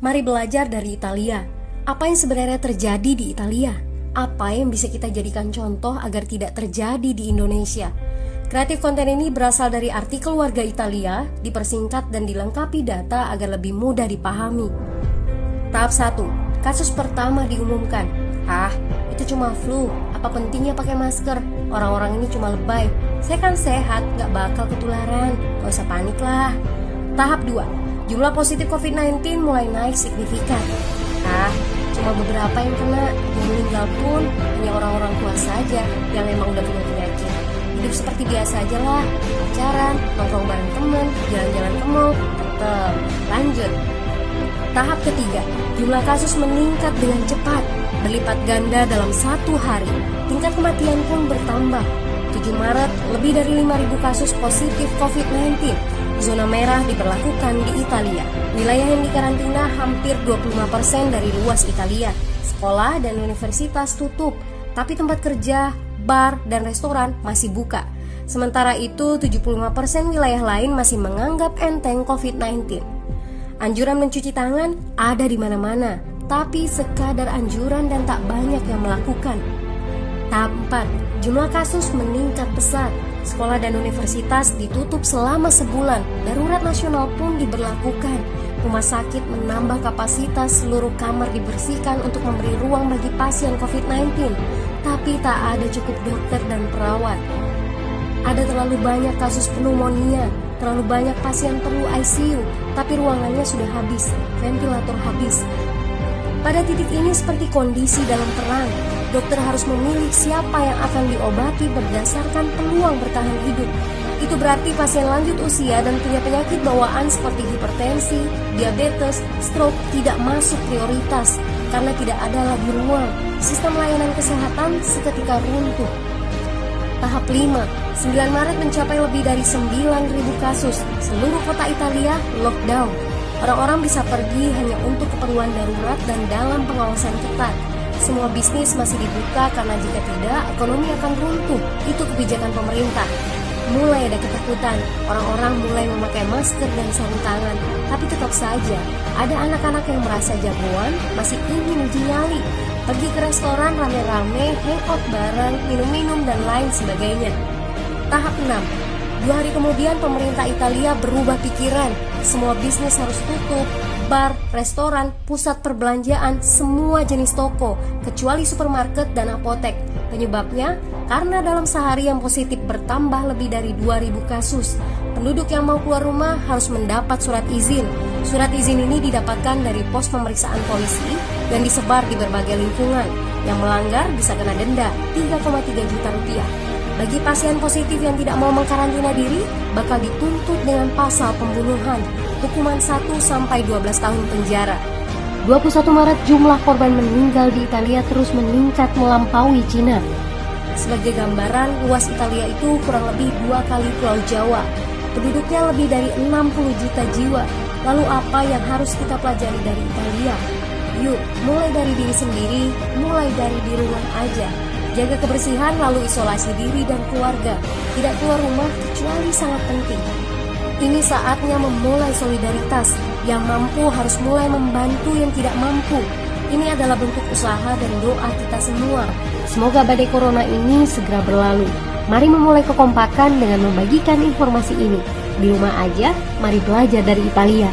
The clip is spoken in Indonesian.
Mari belajar dari Italia. Apa yang sebenarnya terjadi di Italia? Apa yang bisa kita jadikan contoh agar tidak terjadi di Indonesia? Kreatif konten ini berasal dari artikel warga Italia, dipersingkat dan dilengkapi data agar lebih mudah dipahami. Tahap 1. Kasus pertama diumumkan. Itu cuma flu. Apa pentingnya pakai masker? Orang-orang ini cuma lebay. Saya kan sehat, gak bakal ketularan. Gak usah panik lah. Tahap 2. Jumlah positif COVID-19 mulai naik signifikan. Cuma beberapa yang kena. Yang meninggal pun hanya orang-orang tua saja yang emang udah punya penyakit. Hidup seperti biasa aja lah. Pacaran, nongkrong bareng temen, jalan-jalan ke mall. Tetep lanjut. Tahap ketiga, jumlah kasus meningkat dengan cepat, berlipat ganda dalam 1 hari. Tingkat kematian pun bertambah. 7 Maret, lebih dari 5.000 kasus positif COVID-19. Zona merah diberlakukan di Italia. Wilayah yang dikarantina hampir 25% dari luas Italia. Sekolah dan universitas tutup, tapi tempat kerja, bar, dan restoran masih buka. Sementara itu, 75% wilayah lain masih menganggap enteng COVID-19. Anjuran mencuci tangan ada di mana-mana, tapi sekadar anjuran dan tak banyak yang melakukan. Tahap 4. Jumlah kasus meningkat pesat. Sekolah dan universitas ditutup selama sebulan. Darurat nasional pun diberlakukan. Rumah sakit menambah kapasitas, seluruh kamar dibersihkan untuk memberi ruang bagi pasien COVID-19. Tapi tak ada cukup dokter dan perawat. Ada terlalu banyak kasus pneumonia, terlalu banyak pasien perlu ICU, tapi ruangannya sudah habis, ventilator habis. Pada titik ini seperti kondisi dalam perang. Dokter harus memilih siapa yang akan diobati berdasarkan peluang bertahan hidup. Itu berarti pasien lanjut usia dan punya penyakit bawaan seperti hipertensi, diabetes, stroke tidak masuk prioritas karena tidak ada lagi ruang. Sistem layanan kesehatan seketika runtuh. Tahap 5. 9 Maret mencapai lebih dari 9.000 kasus. Seluruh kota Italia lockdown. Orang-orang bisa pergi hanya untuk keperluan darurat dan dalam pengawasan ketat. Semua bisnis masih dibuka karena jika tidak, ekonomi akan runtuh. Itu kebijakan pemerintah. Mulai ada ketakutan, orang-orang mulai memakai masker dan sarung tangan. Tapi tetap saja, ada anak-anak yang merasa jagoan, masih ingin uji nyali. Pergi ke restoran rame-rame, hangout bareng, minum-minum dan lain sebagainya. Tahap 6. 2 hari kemudian pemerintah Italia berubah pikiran. Semua bisnis harus tutup. Bar, restoran, pusat perbelanjaan, semua jenis toko, kecuali supermarket dan apotek. Penyebabnya, karena dalam sehari yang positif bertambah lebih dari 2.000 kasus. Penduduk yang mau keluar rumah harus mendapat surat izin. Surat izin ini didapatkan dari pos pemeriksaan polisi dan disebar di berbagai lingkungan. Yang melanggar bisa kena denda 3,3 juta rupiah. Bagi pasien positif yang tidak mau mengkarantina diri, bakal dituntut dengan pasal pembunuhan, hukuman 1-12 tahun penjara. 21 Maret jumlah korban meninggal di Italia terus meningkat melampaui Cina. Sebagai gambaran, luas Italia itu kurang lebih 2 kali Pulau Jawa. Penduduknya lebih dari 60 juta jiwa. Lalu apa yang harus kita pelajari dari Italia? Yuk, mulai dari diri sendiri, mulai dari di rumah aja. Jaga kebersihan lalu isolasi diri dan keluarga. Tidak keluar rumah kecuali sangat penting. Ini saatnya memulai solidaritas. Yang mampu harus mulai membantu yang tidak mampu. Ini adalah bentuk usaha dan doa kita semua. Semoga badai corona ini segera berlalu. Mari memulai kekompakan dengan membagikan informasi ini. Di rumah aja, mari belajar dari Italia.